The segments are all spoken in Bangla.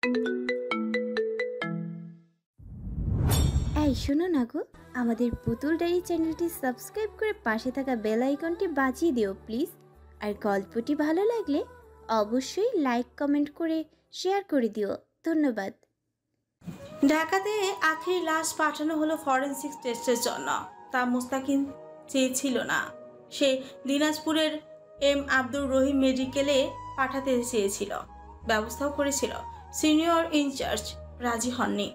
এই শোনো না গো, আমাদের পুতুল ডায়েরি চ্যানেলটি সাবস্ক্রাইব করে পাশে থাকা বেল আইকনটি বাজিয়ে দিও প্লিজ। আর গল্পটি ভালো লাগলে অবশ্যই লাইক কমেন্ট করে শেয়ার করে দিও। ধন্যবাদ। ঢাকাতে আখির লাশ পাঠানো হলো ফরেনসিক টেস্টের জন্য। তা মুস্তাকিন চেয়েছিল না। সে দিনাজপুরের এম আব্দুর রহিম মেডিকেলে পাঠাতে চেয়েছিল, ব্যবস্থাও করেছিল। সিনিয়র ইনচার্জ রাজি হননি।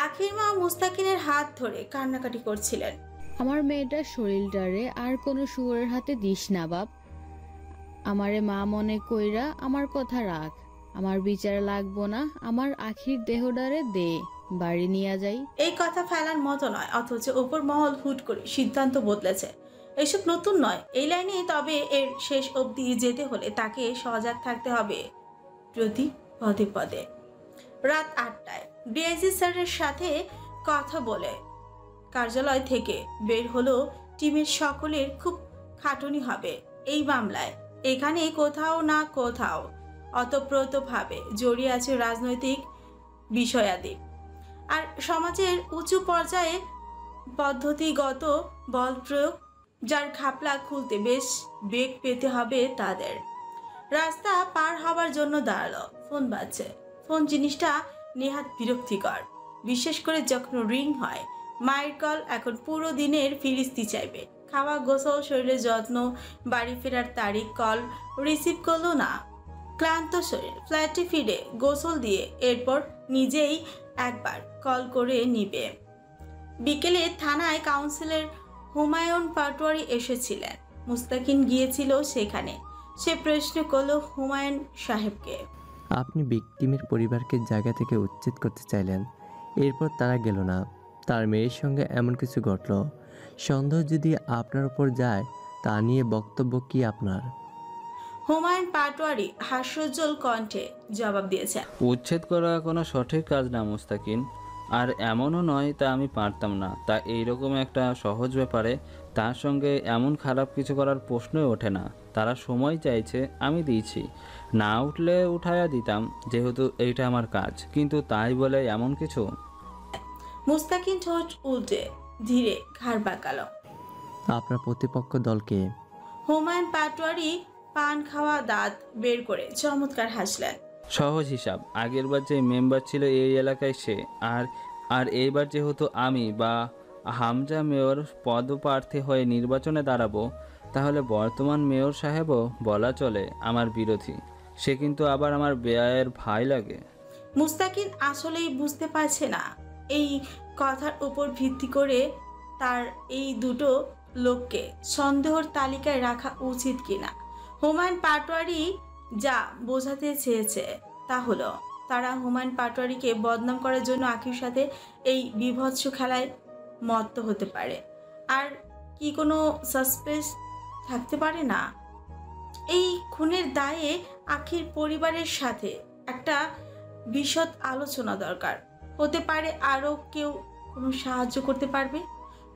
আখির মা মুস্তাকিনের হাত ধরে কান্নাকাটি করছিলেন। আমার মেয়েটার শরীরটারে আর কোনো শুয়োরের হাতে দিস না বাপ। আমারে মা মনে কইরা আমার কথা রাখ। আমার বিচার লাগবো না, আমার আখির দেহডারে দে, বাড়ি নিয়ে যাই। এই কথা ফেলার মতো নয়, অথচ উপর মহল হুট করে সিদ্ধান্ত বদলেছে। এসব নতুন নয় এই লাইনে, তবে এর শেষ অবধি যেতে হলে তাকে সজাগ থাকতে হবে প্রতি পদে পদে। রাত 8টায় ডিআইজি স্যারের সাথে কথা বলে কার্যালয় থেকে বের হলো টিমের সকলের খুব খাটুনি হবে এই মামলায়। এখানে কোথাও না কোথাও অতপ্রতভাবে জড়িয়ে আছে রাজনৈতিক বিষয়াদি আর সমাজের উঁচু পর্যায়ে পদ্ধতিগত বল প্রয়োগ, যার ঘাপলা খুলতে বেশ বেগ পেতে হবে তাদের। রাস্তা পার হবার জন্য দাঁড়ালো। ফোন বাজছে। ফোন জিনিসটা নেহাত বিরক্তিকর, বিশেষ করে যখন রিং হয়। মায়ের কল। এখন পুরো দিনের ফিরিস্তি চাইবে। খাওয়া, গোসল, শরীরের যত্ন, বাড়ি ফেরার তারিখ। কল রিসিভ করলো না। ক্লান্ত শরীর। ফ্ল্যাটে ফিরে গোসল দিয়ে এরপর নিজেই একবার কল করে নিবে। বিকেলে থানায় কাউন্সিলর হুমায়ুন পাটোয়ারি এসেছিলেন। মুস্তাকিন গিয়েছিল সেখানে। সে প্রশ্ন করলো হুমায়ুন সাহেবকে, আপনি ভিকটিমের পরিবারকে জায়গা থেকে উচ্ছেদ করতে চাইলেন, এরপর তারা গেল না। তার মেয়ের সঙ্গে এমন কিছু ঘটল, সন্দেহ যদি আপনার উপর যায়, তা নিয়ে বক্তব্য কি আপনার? হুমায়ুন পাটোয়ারি হাস্যোজ্জ্বল কণ্ঠে জবাব দিয়েছে, উচ্ছেদ করা কোনো সঠিক কাজ না মুস্তাকিন, আর এমনও নয় তা আমি পারতাম না। তা এইরকম একটা সহজ ব্যাপারে তার সঙ্গে এমন খারাপ কিছু করার প্রশ্নই ওঠে না। তারা সময় চাইছে, আমি দিয়েছি। না উঠলে উঠায়া দিতাম, যেহেতু এইটা আমার কাজ। কিন্তু তাই বলে এমন কিছু। মুস্তাকিন ঠোঁট উল্টে ধীরে ঘাড় বাঁকালো। আপনার প্রতিপক্ষ দলকে? হুমায়ুন পাটোয়ারি পান খাওয়া দাঁত বের করে চমৎকার হাসলেন। সহজ হিসাব, আগেরবার যে মেম্বার ছিল এই এলাকায় সে, আর আর এইবার যেহেতু আমি বা হামজা মেয়র পদপ্রার্থী হয়ে নির্বাচনে দাঁড়াবো, তাহলে বর্তমান মেয়র সাহেবও বলা চলে আমার বিরোধী। সে কিন্তু আবার আমার বেয়ায়ের ভাই লাগে। মুস্তাকিন আসলেই বুঝতে পারছে না এই কথার উপর ভিত্তি করে তার এই দুটো লোককে সন্দেহর তালিকায় রাখা উচিত কিনা। হুমায়ুন পাটোয়ারি যা বোঝাতে চেয়েছে তা হলো, তারা হুমায়ুন পাটোয়ারিকে বদনাম করার জন্য আখির সাথে এই বীভৎস খেলায় মত্ত হতে পারে। আর কি কোনো সাসপেন্স থাকতে পারে না? এই খুনের দায়ে আখির পরিবারের সাথে একটা বিশদ আলোচনা দরকার। হতে পারে আরও কেউ কোনো সাহায্য করতে পারবে।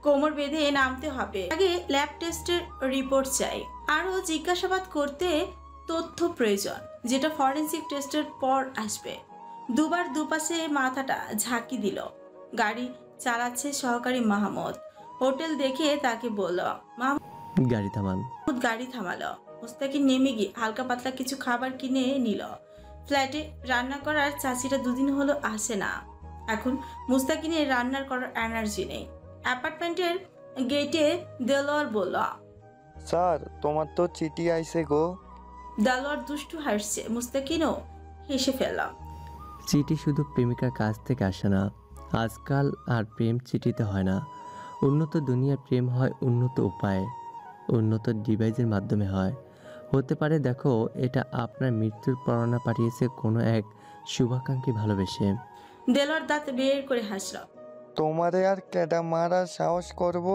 কোমর বেঁধে নামতে হবে। আগে ল্যাব টেস্টের রিপোর্ট চাই। আরও জিজ্ঞাসাবাদ করতে তথ্য প্রয়োজন, যেটা ফরেনসিক টেস্টের পর আসবে। দুবার দুপাশে মাথাটা ঝাঁকি দিল। গাড়ি চালাচ্ছে সহকারী মাহমুদ। হোটেল দেখে তাকে বলল, মাহমুদ গাড়ি থামান। গাড়ি থামালো। মুস্তাকিন নেমে গিয়ে হালকা পাতলা কিছু খাবার কিনে নিল। ফ্ল্যাটে রান্না করার চাচিটা দুদিন হলো আসে না। এখন মুস্তাকিনের রান্নার করার এনার্জি নেই। অ্যাপার্টমেন্টের গেটে দেলোয়ার বলল, স্যার তোমার তো চিঠি আইছে গো। দেলোয়ার দুষ্টু হাসছে। মুস্তাকিনও হেসে ফেলল। চিঠি শুধু প্রেমিকার কাছ থেকে আসে না, আজকাল আর প্রেম চিঠিতে হয় না। উন্নত দুনিয়ার প্রেম হয় উন্নত উপায়ে, উন্নত ডিভাইসের মাধ্যমে হয়। হতে পারে দেখো, এটা আপনার মৃত্যুর পরোয়ানা পাঠিয়েছে কোনো এক শুভাকাঙ্ক্ষী ভালোবেসে। দেলোয়ার দাঁত বের করে হাসল। তোমারে আর কেডা মারার সাহস করব?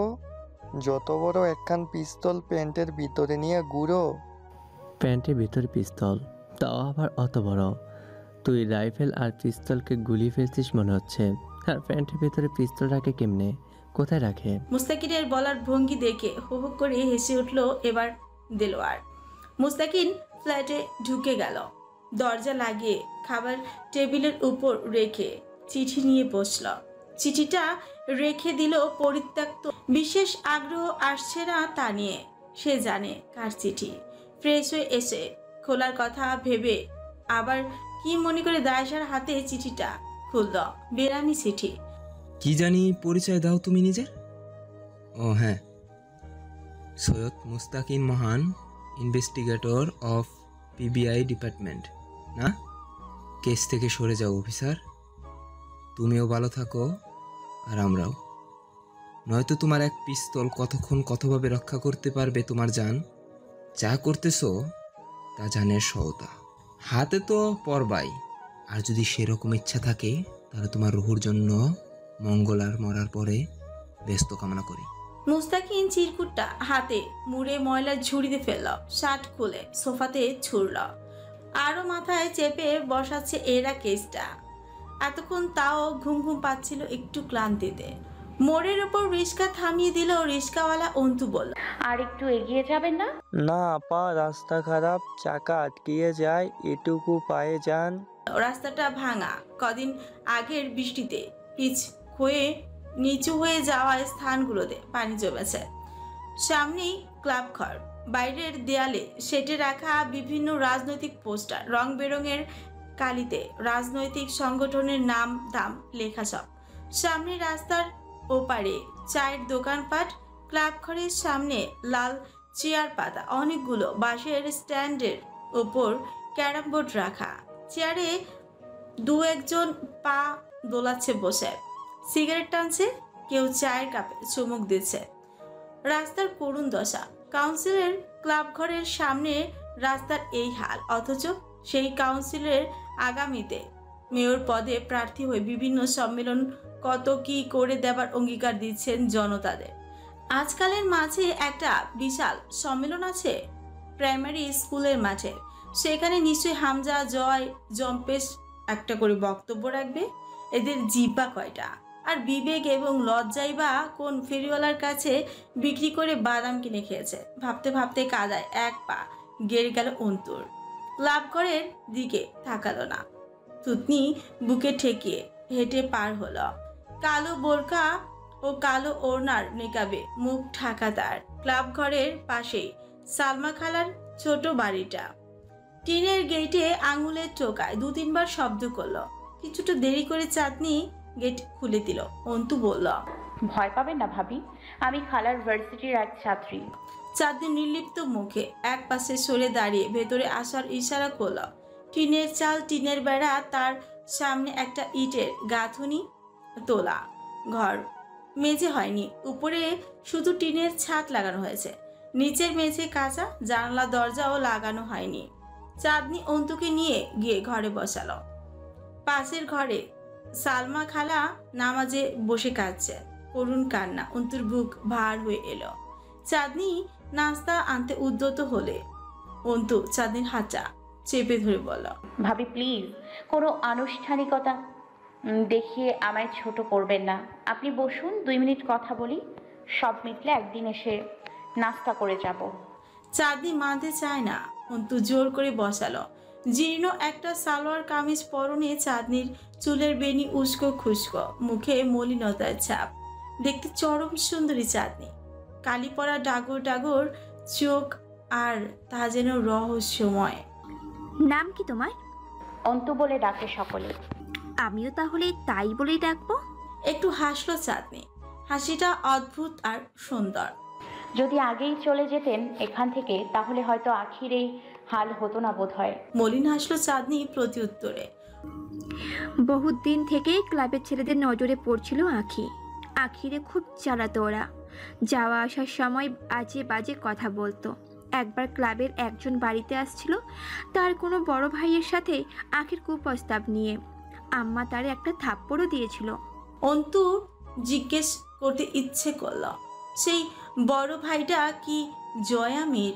যত বড় একখান পিস্তল প্যান্টের ভিতরে নিয়ে ঘুরো। প্যান্টের ভিতরে পিস্তল, তাও আবার অত বড়? তুই রাইফেল আর পিস্তলকে গুলিয়ে ফেলছিস মনে হচ্ছে। আর প্যান্টের ভিতরে পিস্তল রাখে কেমনে, কোথায় রাখে? মুস্তাকিনের বলার ভঙ্গি দেখে হো হো করে হেসে উঠল এবার দেলোয়ার। মুস্তাকিন ফ্ল্যাটে ঢুকে গেল। দরজা লাগিয়ে খাবার টেবিলের উপর রেখে চিঠি নিয়ে বসল। চিঠিটা রেখে দিল পরিত্যক্ত। বিশেষ আগ্রহ আসছে না তা নিয়ে। সে জানে কার চিঠি। ফ্রেশ হয়ে এসে খোলার কথা ভেবে আবার কি মনে করে দায়সার হাতে চিঠিটা খুলল। বেরামি চিঠি। কি জানি পরিচয় দাও তুমি নিজের? ও হ্যাঁ, সৈয়দ মুস্তাকিন মহান, ইনভেস্টিগেটর অফ পিবিআই ডিপার্টমেন্ট। না, কেস থেকে সরে যাও অফিসার। তুমিও ভালো থাকো আর আমরাও। নয়তো তোমার এক পিস্তল কতক্ষণ কতভাবে রক্ষা করতে পারবে তোমার জান। যা করতেছো তা জানের সওদা। হাতে তো পরবাই, আর যদি সেরকম ইচ্ছা থাকে তাহলে তোমার রুহুর জন্য মঙ্গল আর মরার পরে ব্যস্ত কামনা করি। মুস্তাকিন চিরকুটটা হাতে মুড়ে ময়লার ঝুড়িতে ফেলল। শার্ট খুলে সোফাতে ছুড়ল। আরো মাথায় চেপে বসাচ্ছে এরা কেসটা। এতক্ষণ তাও ঘুম ঘুম পাচ্ছিল একটু ক্লান্তিতে। মোড়ের উপর রিস্কা থামিয়ে দিল রিস্কাওয়ালা। অন্তু বলল, আর একটু এগিয়ে যাবেন না? না আপা, রাস্তা খারাপ, চাকা আটকিয়ে যায়, এটুকু পায়ে যান। রাস্তাটা ভাঙা। কদিন আগের বৃষ্টিতে পিচ হয়ে নিচু হয়ে যাওয়া স্থানগুলোতে পানি জমেছে। সামনেই ক্লাব ঘর। বাইরের দেয়ালে সেটে রাখা বিভিন্ন রাজনৈতিক পোস্টার, রং বেরঙের কালিতে রাজনৈতিক সংগঠনের নাম দাম লেখা সব। সামনে রাস্তার ওপারে চায়ের দোকানপাট। ক্লাব ঘরের সামনে লাল চেয়ার পাতা, অনেকগুলো বাঁশের স্ট্যান্ডের ওপর ক্যারাম বোর্ড রাখা। চেয়ারে দু একজন পা দোলাচ্ছে বসে, সিগারেট টানছে, কেউ চায়ের কাপে চুমুক দিচ্ছে। রাস্তার করুণ দশা। কাউন্সিলের ক্লাব ঘরের সামনে রাস্তার এই হাল, অথচ সেই কাউন্সিলের আগামীতে মেয়র পদে প্রার্থী হয়ে বিভিন্ন সম্মেলন কত কি করে দেবার অঙ্গীকার দিচ্ছেন জনতাদের। আজকালের মাঝে একটা বিশাল সম্মেলন আছে প্রাইমারি স্কুলের মাঠে। সেখানে নিশ্চয়ই হামজা, জয়, জম্পেশ একটা করে বক্তব্য রাখবে। এদের জিব্বা কয়টা, আর বিবেক এবং লজ্জাই বা কোন ফেরিওয়ালার কাছে বিক্রি করে বাদাম কিনে খেয়েছে। ভাবতে ভাবতে কাদায় এক পা গেড়ে গেল অন্তুর। ক্লাব ঘরের দিকে তাকালো না। থুতনি বুকে ঠেকিয়ে হেঁটে পার হলো। কালো বোরকা ও কালো ওড়নার নিকাবে মুখ ঢাকা তার। ক্লাব ঘরের পাশেই সালমা খালার ছোট বাড়িটা। টিনের গেটে আঙুলের টোকায় দু তিনবার শব্দ করলো। কিছুটা দেরি করে চাঁদনি গেট খুলে দিল। অন্তু বলল, ভয় পাবেন না ভাবি, আমি খালার ভার্সিটির এক ছাত্রী। চাঁদনি নির্লিপ্ত মুখে এক পাশে সরে দাঁড়িয়ে ভেতরে আসার ইশারা করল। টিনের চাল, টিনের বেড়া, তার সামনে একটা ইটের গাঁথুনি তোলা ঘর। মেঝে হয়নি, উপরে শুধু টিনের ছাদ লাগানো হয়েছে। নিচের মেঝে কাঁচা, জানালা দরজাও লাগানো হয়নি। চাঁদনি অন্তুকে নিয়ে গিয়ে ঘরে বসালো। পাশের ঘরে সালমা খালা নামাজে বসে কাঁদছে। করুণ কান্না। অন্তুর বুক ভার হয়ে এলো। চাঁদনি নাস্তা আনতে উদ্যত হলে অন্তু চাঁদনির হাতটা চেপে ধরে বলল, ভাবি প্লিজ কোনো আনুষ্ঠানিকতা দেখিয়ে আমায় ছোট করবেন না। আপনি বসুন, 2 মিনিট কথা বলি। সব মিটলে একদিন এসে নাস্তা করে যাব। চাঁদনি মানতে চায় না। অন্তু জোর করে বসালো। জীর্ণ একটা সালোয়ার কামিজ পরনে, চাঁদনির চুলের বেনি উস্কো খুস্কো, মুখে মলিনতার ছাপ। দেখতে চরম সুন্দরী চাঁদনি। কালি পরা ডাগর ডাগর চোখ, আর তা যেন রহস্যময়। নাম কি তোমার? অন্তু বলে ডাকে সকলে। আমিও তাহলে তাই বলেই ডাকবো। একটু হাসলো চাঁদনি। হাসিটা অদ্ভুত আর সুন্দর। যদি আগেই চলে যেতেন এখান থেকে তাহলে হয়তো আখির এই হাল হতো না বোধ হয়। মলিন হাসলো চাঁদনি প্রতি উত্তরে। বহুত দিন থেকেই ক্লাবের ছেলেদের নজরে পড়ছিল আখি। আখিরে খুব জ্বালাতো ওরা। যাওয়া আসার সময় বাজে বাজে কথা বলতো। একবার ক্লাবের একজন বাড়িতে আসছিল তার কোনো বড় ভাইয়ের সাথে আখির কুপ্রস্তাব নিয়ে। আম্মা তারে একটা থাপ্পড়ও দিয়েছিল। অন্তু জিজ্ঞেস করতে ইচ্ছে করল, সেই বড় ভাইটা কি জয় আমির?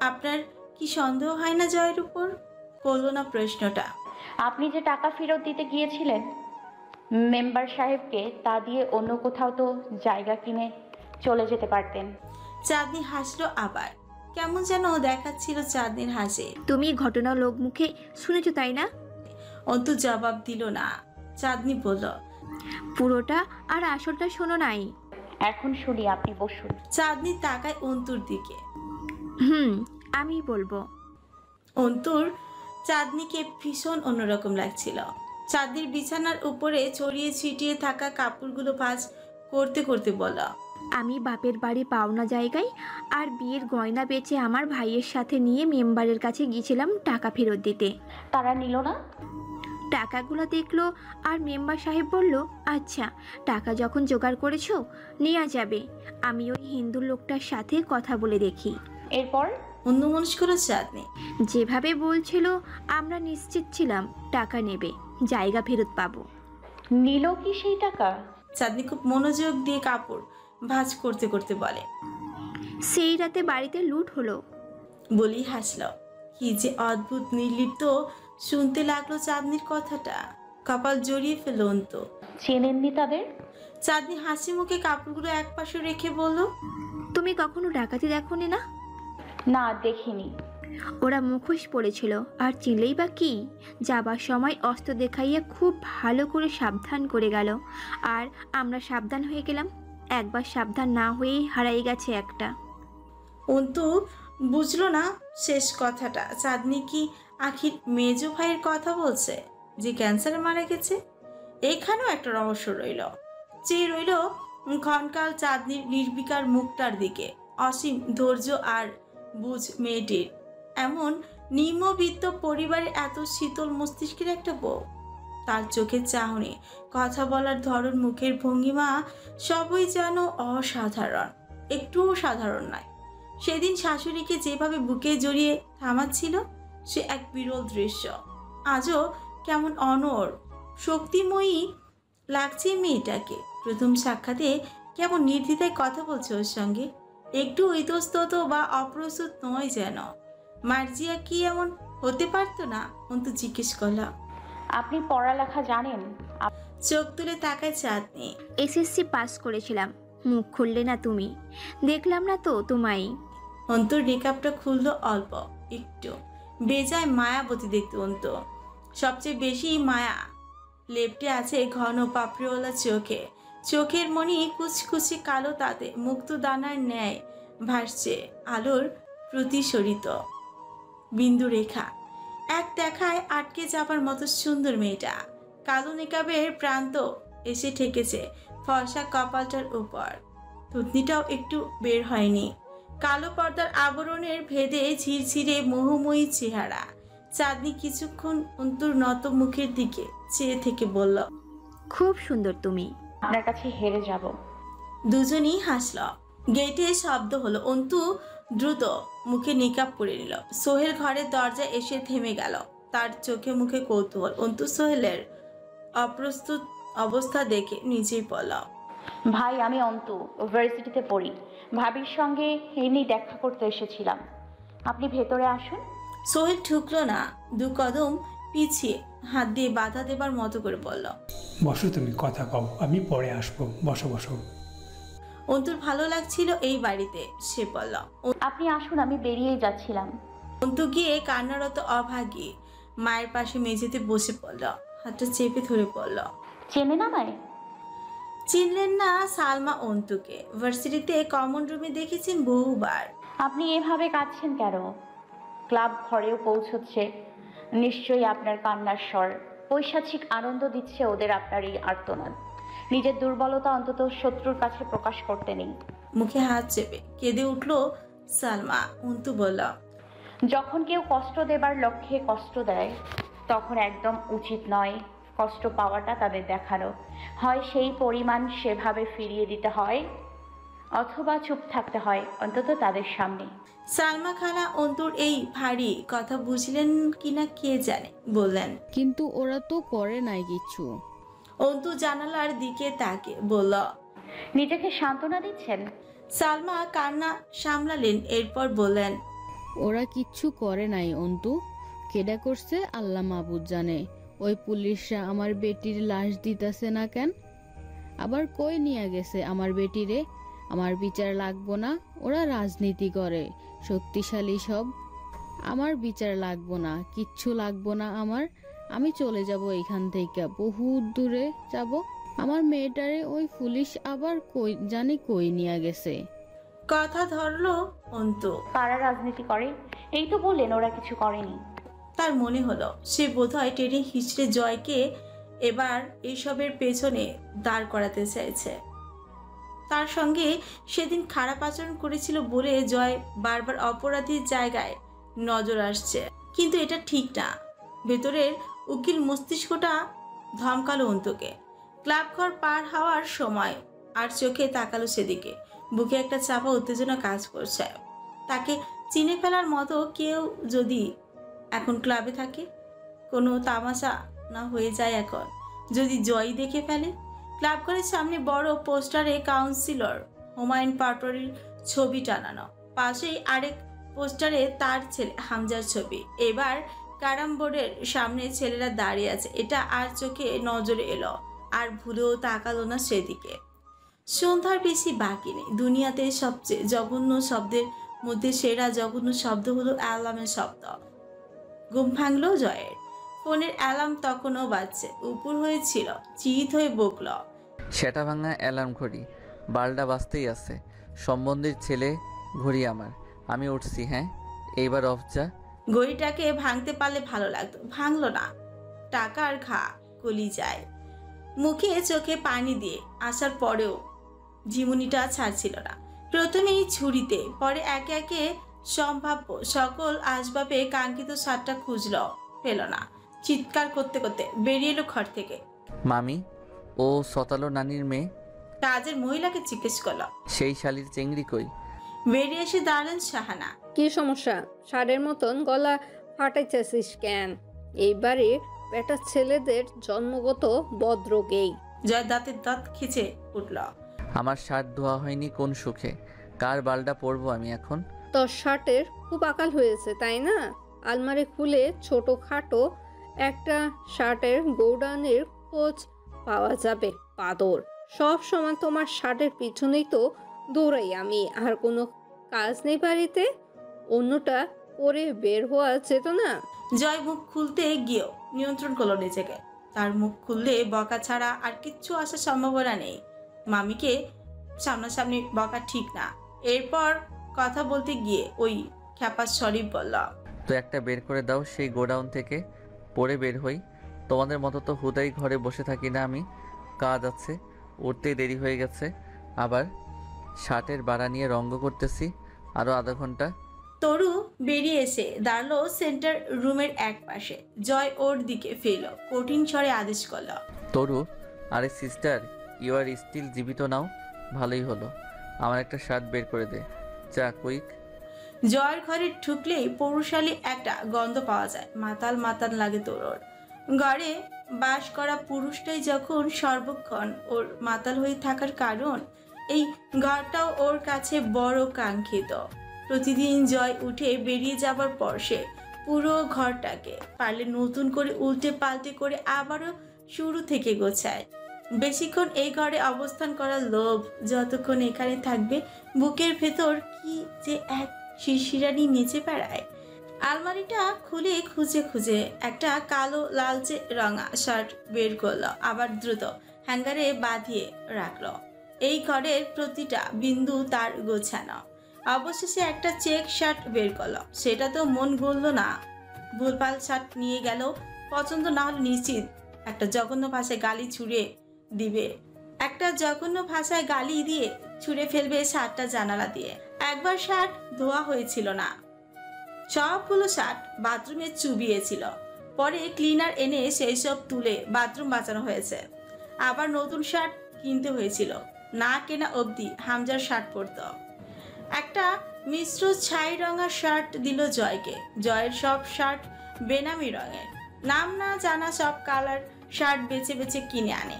আপনার কি সন্দেহ হয় না জয়ের উপর? করল না প্রশ্নটা। আপনি যে টাকা ফেরত দিতে গিয়েছিলেন মেম্বার সাহেবকে, তা দিয়ে অন্য কোথাও তো জায়গা কিনে চলে যেতে পারতেন। চাঁদনি হাসলো আবার। কেমন যেন দেখাচ্ছিল চাঁদনির হাসি। তুমি ঘটনা লোক মুখে শুনেছো তাই না? অন্তু জবাব দিল না। চাঁদনি বলল, পুরোটা আর আসলটা শোনো নাই। এখন শুনি, আপনি বসুন। চাঁদনি তাকায় অন্তুর দিকে। আমি বলবো। অন্তুর চাঁদনিকে ভীষণ অন্যরকম লাগছিল। চাঁদনির বিছানার উপরে ছড়িয়ে ছিটিয়ে থাকা কাপড়গুলো ভাঁজ করতে করতে বলল, আমি বাপের বাড়ি পাওনা জায়গায় আর বিয়ের গয়না বেচে আমার ভাইয়ের সাথে নিয়ে মেম্বারের কাছে গিয়েছিলাম টাকা ফেরত দিতে। তারা নিল না? টাকাগুলো দেখলো আর মেম্বার সাহেব বলল, আচ্ছা টাকা যখন জোগাড় করেছো নেওয়া যাবে। আমি ওই হিন্দু লোকটার সাথে কথা বলে দেখি। এরপর অন্যমনস্ক হলো চাঁদনি। যেভাবে বলছিল আমরা নিশ্চিত ছিলাম টাকা নেবে, জায়গা ফেরত পাবো। নিল কি সেই টাকা? চাঁদনি খুব মনোযোগ দিয়ে কাপড় ভাঁজ করতে করতে বলে, সেই রাতে বাড়িতে লুট হলো। বলি হাসল। কি যে অদ্ভুত নির্লিপ্ত শুনতে লাগলো চাঁদনির কথাটা। কপাল জড়িয়ে ফেলল অন্তু। চেনেননি তাদের? চাঁদনি হাসি মুখে কাপড়গুলো একপাশে রেখে বলল, তুমি কখনো ডাকাতি দেখোনি না? না, দেখিনি। ওরা মুখোশ পড়েছিল, আর চিনলেই বা কি? যাবার সময় অস্ত্র দেখাইয়া খুব ভালো করে সাবধান করে গেল, আর আমরা সাবধান হয়ে গেলাম। একবার সাবধান না হয়েই হারাই গেছে একটা। অন্তু বুঝলো না শেষ কথাটা। চাঁদনি কি আখির মেজো ভাইয়ের কথা বলছে, যে ক্যান্সারে মারা গেছে? এখানেও একটা রহস্য রইল। চেয়ে রইল ক্ষণকাল চাঁদনির নির্বিকার মুখটার দিকে। অসীম ধৈর্য আর বুঝ মেয়েটির। এমন নিম্নবিত্ত পরিবারের এত শীতল মস্তিষ্কের একটা বউ। তার চোখের চাহনি, কথা বলার ধরন, মুখের ভঙ্গিমা সবই যেন অসাধারণ, একটুও সাধারণ নয়। সেদিন শাশুড়িকে যেভাবে বুকে জড়িয়ে থামাচ্ছিল, সে এক বিরল দৃশ্য। আজও কেমন অনড় শক্তিময়ী লাগছে মেয়েটাকে। প্রথম সাক্ষাতে কেমন নির্দ্বিধায় কথা বলছে ওর সঙ্গে, একটু ইতস্তত বা অপ্রস্তুত নয় যেন। মার্জিয়া কি এমন হতে পারতো না? অন্তু জিজ্ঞেস করলাম, আপনি পড়ালেখা জানেন? চোখ তুলে তাকায় চাঁদনি। এসএসসি পাস করেছিলাম। মুখ খুললে না তুমি, দেখলাম না তো তোমায়। অন্তর নিকাবটা খুললো অল্প একটু। বেজায় মায়াবতী দেখতে অন্ত। সবচেয়ে বেশি মায়া লেপটে আছে ঘন পাপড়িওয়ালা চোখে। চোখের মনি কুচকুচে কালো, তাতে মুক্ত দানার ন্যায় ভাসছে আলোর প্রতিসরিত বিন্দু রেখা। এক দেখায় আটকে যাবার মতো সুন্দর মেয়েটা। কালো নিকাবের প্রান্ত এসে ঠেকেছে ফর্সা কপালটার উপর। থুতনিটাও একটু বের হয়নি। কালো পর্দার আবরণের ভেদে ঝিরঝিরে মোহময়ী চেহারা। চাঁদনি কিছুক্ষণ অন্তর নত মুখের দিকে চেয়ে থেকে বলল, খুব সুন্দর তুমি। আপনার কাছে হেরে যাব। দুজনই হাসল। গেটে শব্দ হলো। অন্তু দ্রুত মুখে নিকাব পরে নিল। সোহেল ঘরের দরজায় এসে থেমে গেল। তার চোখে মুখে কৌতূহল। অন্তু সোহেলের অপ্রস্তুত অবস্থা দেখে নিজেই বলল, ভাই, আমি অন্তু, ইউনিভার্সিটিতে পড়ি। ভাবির সঙ্গে এমনি দেখা করতে এসেছিলাম। আপনি ভেতরে আসুন। সোহেল ঠুকলো না, দু কদম পিছিয়ে হাত দিয়ে বাধা দেবার মতো করে বলল, বসো, তুমি কথা কও, আমি পরে আসবো, বসো বসো। অন্তুর ভালো লাগছিল এই বাড়িতে। সে বলল, আপনি আসুন, আমি বেরিয়েই যাচ্ছিলাম। অন্তু গিয়ে কান্নারত অভাগী মায়ের পাশে মেঝেতে বসে পড়ল। হাতটা চেপে ধরে পড়ল, চেনেন আমায়? চিনলেন না সালমা অন্তুকে। ভার্সিটিতে কমন রুমে দেখেছেন বহুবার। আপনি এভাবে কাঁদছেন কেন? ক্লাব ঘরেও পৌঁছচ্ছে নিশ্চয়ই আপনার কান্নার স্বর। পৈশাচিক আনন্দ দিচ্ছে ওদের আপনার এই আর্তনাদ। নিজের দুর্বলতা অন্তত শত্রুর কাছে প্রকাশ করতে নেই। মুখে হাত চেপে কেঁদে উঠল সালমা। অন্তু বলল, যখন কেউ কষ্ট দেবার লক্ষ্যে কষ্ট দেয়, তখন একদম উচিত নয় কষ্ট পাওয়াটা তাদের দেখানো। হয় সেই পরিমাণ সেভাবে ফিরিয়ে দিতে হয়, অথবা চুপ থাকতে হয়, অন্তত তাদের সামনে। সালমা খালা অন্তুর এই ভারী কথা বুঝলেন কিনা কে জানে, বললেন, কিন্তু ওরা তো করে নাই কিছু। অন্তু জানালার দিকে তাকে বলল, নিজেকে সান্ত্বনা দিচ্ছেন? সালমা কান্না সামলালেন, এরপর বললেন, ওরা কিচ্ছু করে নাই অন্তু। কেডা করছে আল্লাহ মাহবুদ জানে। ওই পুলিশরা আমার বেটির লাশ দিতেছে না কেন? আবার কই নিয়ে গেছে আমার বেটিরে? আমার বিচার লাগবো না? ওরা রাজনীতি করে, শক্তিশালী সব। আমার বিচার লাগবো না, কিচ্ছু লাগবো না আমার। আমি চলে যাব এখান থেকে, বহুত দূরে যাব। আমার মেয়েটারে ওই পুলিশ আবার কই জানি কই নিয়ে গেছে। কথা ধরলো অন্তু। কারা রাজনীতি করে? এই তো বললেন ওরা কিছু করেনি। তার মনে হলো সে বোধহয় টেনে হিচড়ে জয়কে এবার এইসবের পেছনে দাঁড় করাতে চাইছে। তার সঙ্গে সেদিন খারাপ আচরণ করেছিল বলে জয় বারবার অপরাধীর জায়গায় নজর আসছে, কিন্তু এটা ঠিক না। ভেতরের উকিল মস্তিষ্কটা ধমকালো অন্তুকে। ক্লাব ঘর পার হওয়ার সময় আর চোখে তাকালো সেদিকে। বুকে একটা চাপা উত্তেজনা কাজ করছে। তাকে চিনে ফেলার মতো কেউ যদি এখন ক্লাবে থাকে, কোনো তামাশা না হয়ে যায় এখন যদি জয় দেখে ফেলে। ক্লাব ঘরের সামনে বড় পোস্টারে কাউন্সিলর হুমায়ুন পাটোয়ারির ছবি টানানো, পাশেই আরেক পোস্টারে তার ছেলে হামজার ছবি। এবার ক্যারাম বোর্ডের সামনে ছেলেরা দাঁড়িয়ে আছে, এটা আর চোখে নজরে এলো, আর ভুলেও তাকালো না সেদিকে। সন্ধ্যার বেশি বাকি নেই। দুনিয়াতে সবচেয়ে জঘন্য শব্দের মধ্যে সেরা জঘন্য শব্দ হলো অ্যালার্মের শব্দ। ঘুম ভাঙলো জয়ের। ফোনের অ্যালার্ম তখনও বাজছে, উপর হয়েছিল, চিৎ হয়ে বকল। সেটা ভাঙা অ্যালার্ম ঘড়ি, বারোটা বাজতেই আছে। সম্বন্ধীর ছেলে ঘড়ি আমার, আমি উঠছি। হ্যাঁ, এইবার অফ যা। ঘড়িটাকে ভাঙতে পারলে ভালো লাগতো, ভাঙলো না। টাকার ঘা কলি যায়। মুখে চোখে পানি দিয়ে আসার পরেও ঝিমুনিটা ছাড়ছিল না। প্রথমেই ছুরিতে, পরে একে একে সম্ভাব্য সকল আসবাবে কাঙ্ক্ষিত সারটা খুঁজল, পেল না। চিৎকার করতে করতে বেরিয়ে এলো ঘর থেকে। মামি, ও সতালো নানির মেয়ে? কাজের মহিলাকে জিজ্ঞেস করলো। সেই শালির চেংড়ি কই? বেরিয়ে এসে দাঁড়ালেন শাহানা। কি সমস্যা? ষাঁড়ের মতন গলা ফাটাইতেছিস কেন? এইবারে বেটা ছেলেদের জন্মগত বদরোগেই। জয় দাঁতের দাঁত খিচে উঠল। আমার শার্ট ধোয়া হয়নি কোন সুখে? কার বালটা পরবো আমি এখন? তোর শার্টের খুব আকাল হয়েছে তাই না? আলমারি খুলে ছোট খাটো একটা শার্টের গোডাউনের খোঁজ পাওয়া যাবে। পাদর, সব সময় তোমার শার্টের পিছনেই তো দৌড়াই আমি। আর কোনো কাজ নেই বাড়িতে? অন্যটা পরে বের হওয়া যেত না? জয় মুখ খুলতে গিয়েও নিয়ন্ত্রণ করলো নিজেকে। তার মুখ খুললে বকা ছাড়া আর কিচ্ছু আসার সম্ভাবনা নেই। মামিকে সামনাসামনি বকা ঠিক না। এরপর কথা বলতে গিয়ে ওই খ্যাপা শরীফ বলল, তো একটা বের করে দাও সেই গোডাউন থেকে, পরে বের হই। তোমাদের মতো তো হুদাই ঘরে বসে থাকি না আমি। কাজ আছে, উঠতে দেরি হয়ে গেছে। আবার শার্টের বাড়া নিয়ে রঙ্গ করতেছি আরও আধা ঘন্টা। তরু বেরিয়ে এসে দাঁড়ালো সেন্টার রুমের এক পাশে। জয় ওর দিকে ফিরল, কঠিন স্বরে আদেশ করল, তরু, আরে সিস্টার, ইউ আর স্টিল জীবিত নাও? ভালোই হলো। আমার একটা শার্ট বের করে দে, যা কুইক। জয়ের ঘরে ঢুকলেই পৌরশালী একটা গন্ধ পাওয়া যায়। মাতাল মাতাল লাগে তরুর। ঘরে বাস করা পুরুষটাই যখন সর্বক্ষণ ওর মাতাল হয়ে থাকার কারণ, এই ঘরটাও ওর কাছে বড় কাঙ্ক্ষিত। প্রতিদিন জয় উঠে বেরিয়ে যাবার পর সে পুরো ঘরটাকে পারলে নতুন করে উল্টে পাল্টে করে আবারও শুরু থেকে গোছায়। বেশিক্ষণ এই ঘরে অবস্থান করার লোভ। যতক্ষণ এখানে থাকবে বুকের ভেতর কি যে এক শিরশিরানি নেচে বেড়ায়। আলমারিটা খুলে খুঁজে খুঁজে একটা কালো লালচে রঙা শার্ট বের করলো, আবার দ্রুত হ্যাঙ্গারে বাঁধিয়ে রাখলো। এই ঘরের প্রতিটা বিন্দু তার গোছানো। অবশেষে একটা চেক শার্ট বের করলো। সেটা তো মন গড়ল না। ভুলভাল শার্ট নিয়ে গেল, পছন্দ না হলে নিশ্চিত একটা জঘন্য ভাষায় গালি ছুড়ে দিবে। একটা জঘন্য ভাষায় গালি দিয়ে ছুঁড়ে ফেলবে শার্টটা জানালা দিয়ে। একবার শার্ট ধোয়া হয়েছিল না, সবগুলো শার্ট বাথরুমে চুবিয়েছিল। পরে ক্লিনার এনে সেই সব তুলে বাথরুম বাঁচানো হয়েছে। আবার নতুন শার্ট কিনতে হয়েছিল। না কেনা অবধি হামজার শার্ট পরত। একটা মিশ্র ছাই রঙা শার্ট দিল জয়কে। জয়ের সব শার্ট বেনামি রঙের, নাম না জানা সব কালার শার্ট বেছে বেছে কিনে আনে।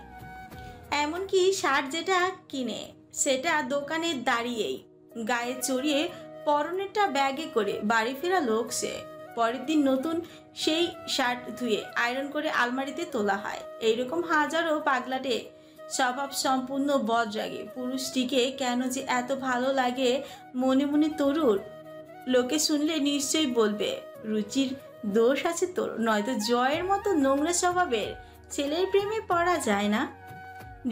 এমনকি শার্ট যেটা কিনে সেটা দোকানে দাঁড়িয়েই গায়ে চড়িয়ে পরনেরটা ব্যাগে করে বাড়ি ফেরা লোক সে। পরের দিন নতুন সেই শার্ট ধুয়ে আয়রন করে আলমারিতে তোলা হয়। এইরকম হাজারো পাগলাটে স্বভাব সম্পূর্ণ বদরাগী পুরুষটিকে কেন যে এত ভালো লাগে মনে মনে তরুর। লোকে শুনলে নিশ্চয়ই বলবে রুচির দোষ আছে তোর, নয়তো জয়ের মতো নোংরা স্বভাবের ছেলের প্রেমে পড়া যায় না।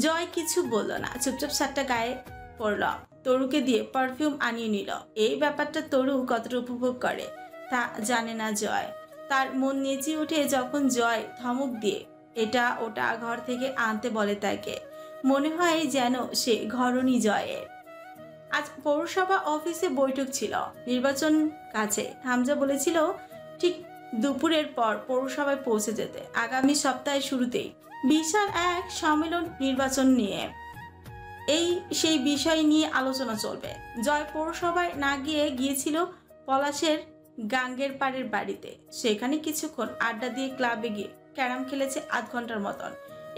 জয় কিছু বলল না, চুপচাপ শার্টটা গায়ে পড়ল, তরুকে দিয়ে পারফিউম আনিয়ে নিল। এই ব্যাপারটা তরু কতটা উপভোগ করে তা জানে না জয়। তার মন নেচে উঠে যখন জয় ধমক দিয়ে এটা ওটা ঘর থেকে আনতে বলে তাকে, মনে হয় যেন সে ঘরণী জয়ের। আজ পৌরসভা অফিসে বৈঠক ছিল, নির্বাচন কাছে। হামজা বলেছিল ঠিক দুপুরের পর পৌরসভায় পৌঁছে যেতে। আগামী সপ্তাহের শুরুতেই বিশাল এক সম্মেলন নির্বাচন নিয়ে, সেই বিষয় নিয়ে আলোচনা চলবে। জয় পৌরসভায় না গিয়েছিল পলাশের গাঙ্গের পাড়ের বাড়িতে। সেখানে কিছুক্ষণ আড্ডা দিয়ে ক্লাবে গিয়ে ক্যারাম খেলেছে আধ ঘন্টার মতন।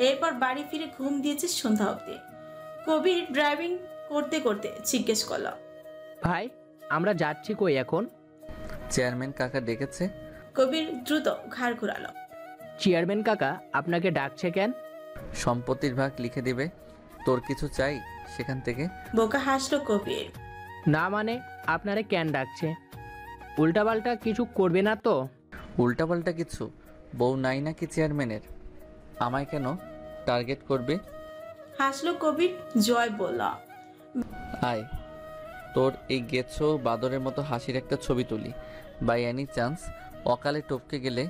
এরপর বাড়ি ফিরে ঘুম দিয়েছে সন্ধ্যা অবধি। কবির ড্রাইভিং করতে করতে জিজ্ঞেস করল, ভাই আমরা যাচ্ছি কই এখন? চেয়ারম্যান কাকা ডেকেছে। কবির দ্রুত ঘাড় ঘুরালো। চেয়ারম্যান কাকা আপনাকে ডাকছে কেন? সম্পত্তির ভাগ লিখে দিবে। তোর কিছু চাই সেখান থেকে? বোকা হাসলো কবির। না মানে আপনারে কেন ডাকছে? উল্টাপাল্টা কিছু করবে না তো? উল্টাপাল্টা কিছু? বউ নাই নাকি চেয়ারম্যানের? আমায় কেন টার্গেট করবে? হাসলো কবির। জয় বলল, আয় তোর এই গেছো বাদরের মতো হাসির একটা ছবি তুলি। বাই এনি চান্স অকালে টপকে গেলে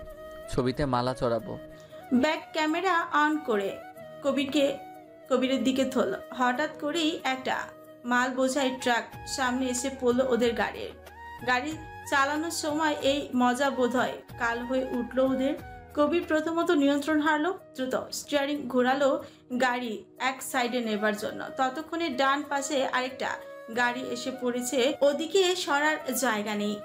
ছবিতে মালা চড়াবো। ব্যাক ক্যামেরা অন করে কবিরের দিকে ধরল। হঠাৎ করেই একটা মাল বোঝাই ট্রাক সামনে এসে পড়লো ওদের গাড়ির। গাড়ি চালানোর সময় এই মজা বোধহয় কাল হয়ে উঠলো ওদের। কবির প্রথমত নিয়ন্ত্রণ হারলো, দ্রুত স্টিয়ারিং ঘোরালো গাড়ি এক সাইডে নেবার জন্য। ততক্ষণে ডান পাশে আরেকটা গাড়ি এসে পড়েছে, ওদিকে সরার জায়গা নেই।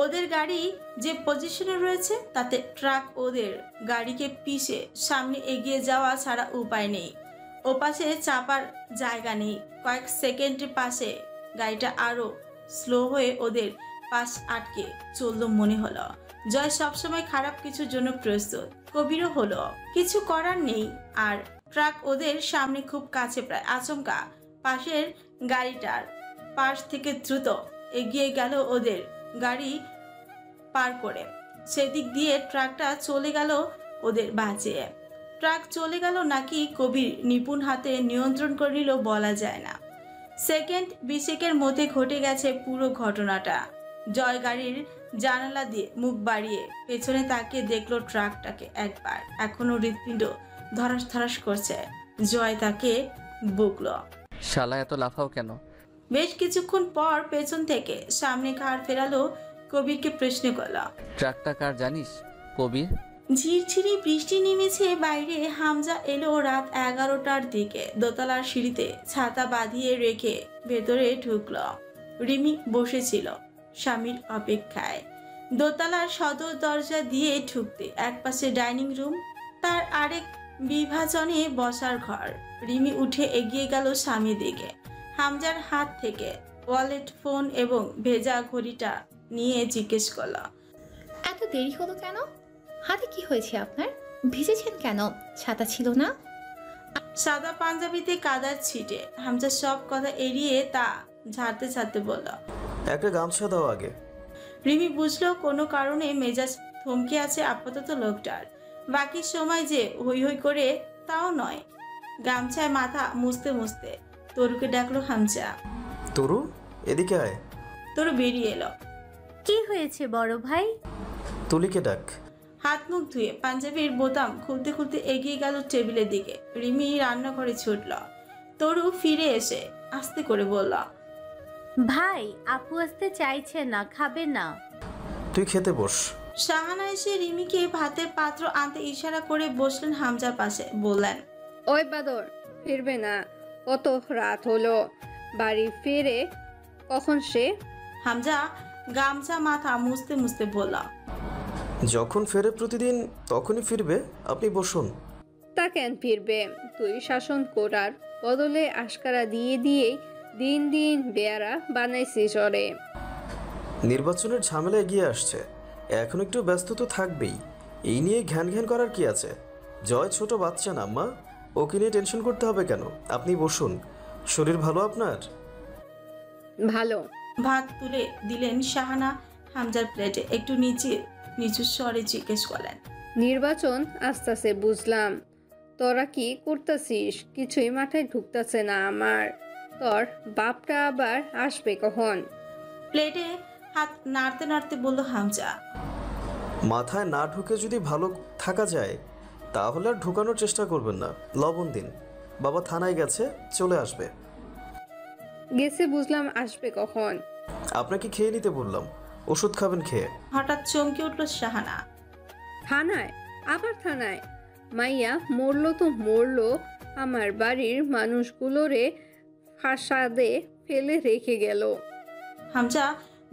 ওদের গাড়ি যে পজিশনে রয়েছে তাতে ট্রাক ওদের গাড়িকে পিষে সামনে এগিয়ে যাওয়া ছাড়া উপায় নেই। ও পাশে চাপার জায়গা নেই। কয়েক সেকেন্ডের পাশে গাড়িটা আরো স্লো হয়ে ওদের পাশ আটকে চললো মনে হলো। জয় সবসময় খারাপ কিছুর জন্য প্রস্তুত, কবিরও হলো। কিছু করার নেই। আর ট্রাক ওদের সামনে খুব কাছে, প্রায় আচমকা পাশের গাড়িটার পাশ থেকে দ্রুত এগিয়ে গেল ওদের গাড়ি পার করে। সেদিক দিয়ে ট্রাকটা চলে গেল ওদের বাঁচিয়ে। ট্রাক চলে গেল নাকি কবির নিপুণ হাতে নিয়ন্ত্রণ করে নিল বলা যায় না। সেকেন্ড 20 মধ্যে ঘটে গেছে পুরো ঘটনাটা। জয় গাড়ির জানালা দিয়ে মুখ বাড়িয়ে পেছনে তাকিয়ে দেখলো ট্রাকটাকে একবার। এখনো হৃৎপিণ্ড ধরাস ধরাস করছে। জয় তাকে বকলো, শালা এত লাফাও কেন? বেশ কিছুক্ষণ পর পেছন থেকে সামনে ঘাড় ফেরালো কবিরকে প্রশ্ন করলো, ট্রাকটা কার জানিস কবির? ঝিরঝিরি বৃষ্টি নেমেছে বাইরে। হামজা এলো রাত 11টার দিকে। দোতলার সিঁড়িতে ছাতা বাঁধিয়ে রেখে ভেতরে ঢুকল। রিমি বসেছিল স্বামীর অপেক্ষায়। দোতলার সদর দরজা দিয়ে ঢুকতে একপাশে ডাইনিং রুম, তার আরেক বিভাজনে বসার ঘর। রিমি উঠে এগিয়ে গেল স্বামীর দিকে। হামজার হাত থেকে ওয়ালেট, ফোন এবং ভেজা ঘড়িটা নিয়ে জিজ্ঞেস করল, এত দেরি হলো কেন? হাতে কি হয়েছে আপনার? ভিজেছেন কেন? ছাতা ছিল না? সাদা পাঞ্জাবিতে কাদার ছিটে। হামজা সব কথা এড়িয়ে তা ঝাড়তে ঝাড়তে বলল, একটা গামছা দাও আগে। রিমি বুঝলো কোনো কারণে মেজাজ থমকে আছে আপাতত লোকটার। বাকি সময় যে হই হই করে তাও নয়। গামছায় মাথা মুছতে মুছতে তরুকে ডাকলো হামজা। তরু এদিকে আয়। তরু বেরিয়ে এলো। কি হয়েছে বড় ভাই? তুলিকে ডাক। হাত মুখ ধুয়ে পাঞ্জাবির বোতাম খুলতে খুলতে এগিয়ে গেল টেবিলের দিকে। রিমি রান্নাঘরে ছুটল। তরু ফিরে এসে আস্তে করে বলল, ভাই আপু আসতে চাইছে না, খাবে না? তুই খেতে বস। শাহানা এসে রিমিকে ভাতের পাত্র আনতে ইশারা করে বসলেন হামজার পাশে। বললেন, ওই বাদর ফিরবে না? কত রাত হলো, বাড়ি ফিরে কখন সে? হামজা গামছা মাথা মুছতে মুছতে বলল, যখন ফেরে প্রতিদিন তখনই ফিরবে, আপনি বসুন। তা কেন ফিরবে? তুই শাসন করার বদলে আশকারা দিয়ে দিয়েই দিন দিন বেয়ারা বানাইছি চরে। নির্বাচনের ঝামেলা এগিয়ে আসছে, এখন একটু ব্যস্ত তো থাকবেই। এই নিয়ে ঘ্যান ঘ্যান করার কি আছে? জয় ছোট বাচ্চা না আম্মা, ওকে নিয়ে টেনশন করতে হবে কেন? আপনি বসুন। শরীর ভালো আপনার? ভালো, ভাত তুলে দিলেন শাহানা হামজার প্লেটে। একটু নিচু স্বরে জিজ্ঞেস করলেন, নির্বাচন আস্তে আস্তে বুঝলাম। তোরা কি করতেছিস? কিছুই মাথায় ঢুকতেছে না আমার। তোর বাপটা আবার আসবে কখন? প্লেটে হাত নাড়তে নাড়তে বলল হামজা। মাথায় না ঢুকে যদি ভালো থাকা যায় তাহলে আর ঢুকানোর চেষ্টা করবেন না। লবণ দিন। বাবা থানায় গেছে, চলে আসবে। গেছে বুঝলাম, আসবে কখন? আপনাকে খেয়ে নিতে বললাম, ওষুধ খাবেন খেয়ে। হঠাৎ চমকে উঠল শাহানা। থানায়? আবার থানায়? মাইয়া মরলো তো মরলো, আমার বাড়ির মানুষগুলোরে ফাসাদে ফেলে রেখে গেল। হামজা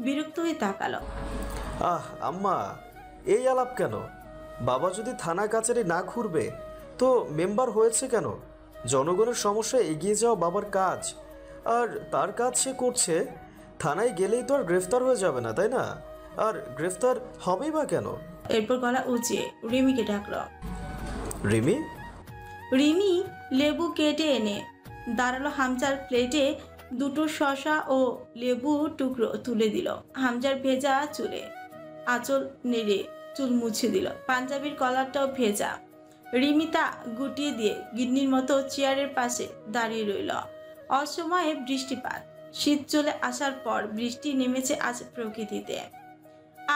বিরক্ত হয়ে তাকালো। আহ আম্মা, এই আলাপ কেন? বাবা যদি থানা কাছারি না ঘুরবে তো মেম্বার হয়েছে কেন? জনগণের সমস্যা এগিয়ে যাওয়া বাবার কাজ, আর তার কাজ সে করছে। থানায় গেলেই তো আর গ্রেফতার হয়ে যাবে না, তাই না? আর গ্রেফতার হবেই বা কেন? এরপর গলা উঁচিয়ে রিমিকে ডাকলো। রিমি? রিমি লেবু কেটে এনে দাঁড়ালো হামজার প্লেটে। দুটো শসা ও লেবু টুকরো তুলে দিল। হামজার ভেজা চুলে আঁচল নেড়ে চুল মুছে দিল। পাঞ্জাবির কলারটাও ভেজা। রিমি তা গুটিয়ে দিয়ে গিন্নির মতো চেয়ারের পাশে দাঁড়িয়ে রইল। অসময়ে বৃষ্টিপাত। শীত চলে আসার পর বৃষ্টি নেমেছে আজ প্রকৃতিতে।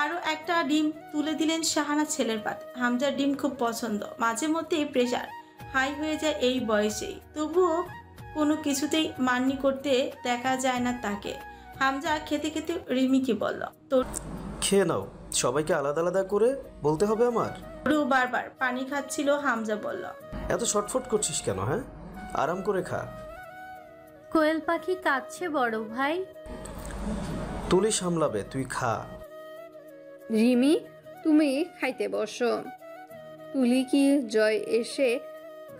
আরও একটা ডিম তুলে দিলেন শাহানা ছেলের পাতে। হামজার ডিম খুব পছন্দ। মাঝে মধ্যেই প্রেশার হাই হয়ে যায় এই বয়সেই, তবুও কোনো কিছুতেই মান্নি করতে দেখা যায় না তাকে। হামজা খেতে খেতে রিমিকে বলল, তোর খেয়ে নাও। সবাইকে আলাদা আলাদা করে বলতে হবে আমার? বারবার পানি খাচ্ছিল। হামজা বলল, এত শটফট করছিস কেন? হ্যাঁ, আরাম করে খা। কোয়েল পাখি কাঁদছে বড় ভাই। তুলি সামলাবে, তুই খা। রিমি, তুমি খাইতে বসো। তুলি কি জয় এসে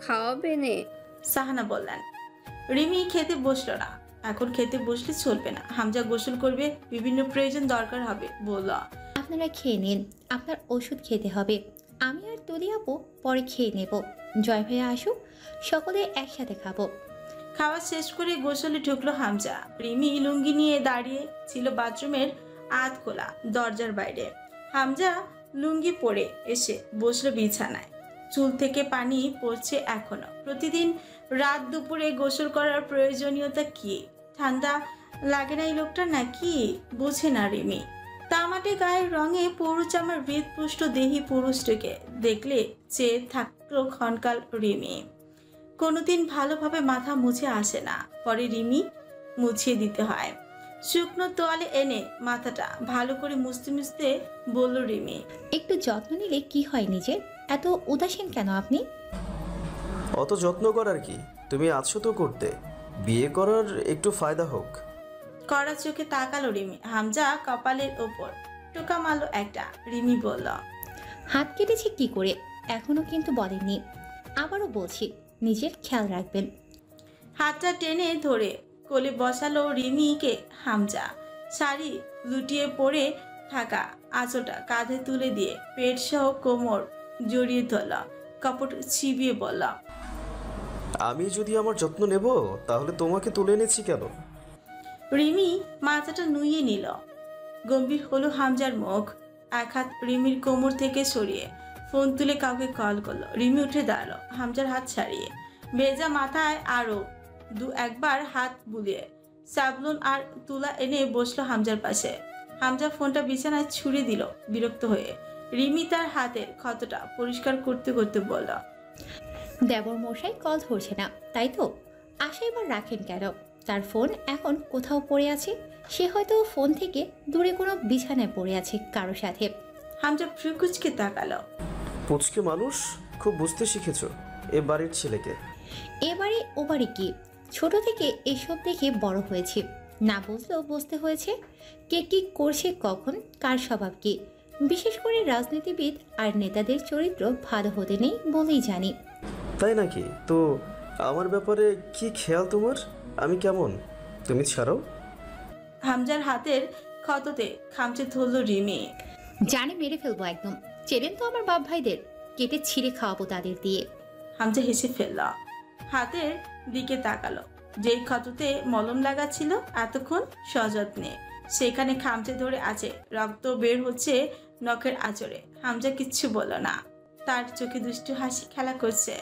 খাওয়াবে নে? সাহানা বললেন। রিমি খেতে বসলো না। এখন খেতে বসলে চলবে না। হামজা গোসল করবে, বিভিন্ন প্রয়োজন দরকার হবে। বলল, আপনারা খেয়ে নিন, আপনার ওষুধ খেতে হবে। আমি আর তুলি আপু পরে খেয়ে নেব। জয় ভাইয়া আসুক, সকলে একসাথে খাবো। খাওয়া শেষ করে গোসলে ঢুকলো হামজা। রিমি লুঙ্গি নিয়ে দাঁড়িয়ে ছিল বাথরুমের আধ খোলা দরজার বাইরে। হামজা লুঙ্গি পরে এসে বসলো বিছানায়। চুল থেকে পানি পড়ছে এখনো। প্রতিদিন রাত দুপুরে গোসল করার প্রয়োজনীয়তা কি? ঠান্ডা লাগে না এই লোকটা নাকি? বোঝে না রিমি। তামাটে গায়ের রঙে পৌরচামার হৃদপুষ্ট দেহি পুরুষটিকে দেখলে চেয়ে থাকলো ক্ষণকাল রিমি। কোনোদিন ভালোভাবে মাথা মুছে আসে না, পরে রিমি মুছিয়ে দিতে হয়। শুকনো তোয়ালে এনে মাথাটা ভালো করে মুছতে মুছতে বলল রিমি, একটু যত্ন নিলে কি হয় নিজের? এত উদাসীন কেন আপনি? অত যত্ন করার কি? তুমি আছো তো করতে। বিয়ে করার একটু ফায়দা হোক। কড়া চোখে তাকালো রিমি। হামজা কপালের ওপর টোকা মারলো একটা। রিমি বলল, হাত কেটেছে কি করে? এখনো কিন্তু বলেননি। আবারও বলছি, নিজের খেয়াল রাখবেন। হাতটা টেনে ধরে কোলে বসালো রিমিকে হামজা। শাড়ি লুটিয়ে পড়ে থাকা আঁচলটা কাঁধে তুলে দিয়ে পেট সহ কোমর জড়িয়ে ধরল। কাপড় ছিবিয়ে বলল, আমি যদি আমার যত্ন নেব তাহলে তোমাকে তুলে এনেছি কেন? রিমি মাথাটা নুইয়ে নিল। গম্ভীর হলো হামজার মুখ। এক হাত রিমির কোমর থেকে সরিয়ে ফোন তুলে কাউকে কল করলো। রিমি উঠে দাঁড়ালো, হামজার হাত ছাড়িয়ে। ভেজা মাথায় আরো দু একবার হাত বুলিয়ে সাবলুন আর তুলা এনে বসলো হামজার পাশে। হামজা ফোনটা বিছানায় ছুঁড়ে দিল বিরক্ত হয়ে। রিমি তার হাতের ক্ষতটা পরিষ্কার করতে করতে বলল, দেবর মশাই কল ধরছে না, তাই তো? আশা এবার রাখেন কেন? তার ফোন এখন কোথাও পড়ে আছে। সে হয়তো ফোন থেকে দূরে কোনো বিছানায় পড়ে আছে কারো সাথে। হামজা ফ্রুকুচকে তাকালো। পুচকে মানুষ, খুব বুঝতে শিখেছো এ বাড়ির ছেলেকে। এবারে ওবারে কি? ছোট থেকে এসব দেখে বড় হয়েছি, না বুঝলেও বুঝতে হয়েছে কে কি করছে, কখন কার স্বভাব কি। বিশেষ করে রাজনীতিবিদ আর নেতাদের চরিত্র ভালো হতে নেই বলেই জানি। তাই নাকি? তো আমার ব্যাপারে কি খেয়াল তোমার? আমি কেমন? তুমি ছাড়াও। হামজার হাতের ক্ষততে খামচে ধরল রিমি। জানি মেরে ফেলবো একদম। চেনেন তো আমার বাপ ভাইদের, কেটে ছিঁড়ে খাওয়াবো তাদের দিয়ে। হামজা হেসে ফেলল, হাতের দিকে তাকালো। যেই ক্ষততে মলম লাগাচ্ছিল এতক্ষণ সযত্নে, সেখানে খামচে ধরে আছে, রক্ত বের হচ্ছে নখের আঁচড়ে। হামজা কিচ্ছু বলল না, তার চোখে দুষ্টু হাসি খেলা করছে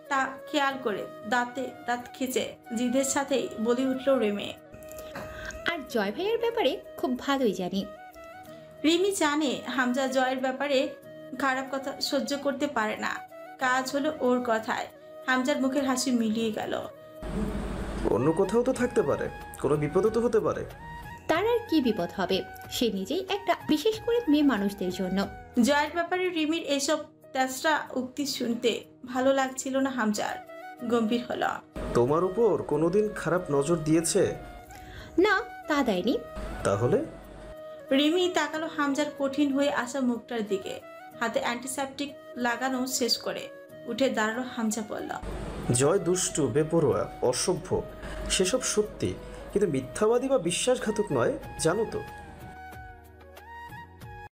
তা খেয়াল করে দাঁতে দাঁত খিচে জিদের সাথেই বলে উঠল রিমি। আর জয় ভাইয়ের ব্যাপারে খুব ভালোই জানি। রিমি জানে হামজা জয়ের ব্যাপারে খারাপ কথা সহ্য করতে পারে না। কাজ হলো ওর কথায়। হামজার মুখের হাসি মিলিয়ে গেল। অন্য কোথাও তো থাকতে পারে, কোনো বিপদও তো হতে পারে। তার আর কি বিপদ হবে, সে নিজেই একটা, বিশেষ করে মেয়ে মানুষদের জন্য। জয়ের ব্যাপারে রিমির এসব তেসরা উক্তি শুনতে ভালো লাগছিল না হামজার। গম্ভীর হলো। তোমার উপর কোনোদিন খারাপ নজর দিয়েছে? না, তা দেয়নি। তাহলে? রিমি তাকালো হামজার কঠিন হয়ে আসা মুখটার দিকে। হাতে অ্যান্টিসেপটিক লাগানো শেষ করে উঠে দাঁড়ালো হামজা, বলল, জয় দুষ্টু, বেপরোয়া, অসভ্য, সেসব সত্যি, কিন্তু মিথ্যাবাদী বা বিশ্বাসঘাতক নয়, জানো তো।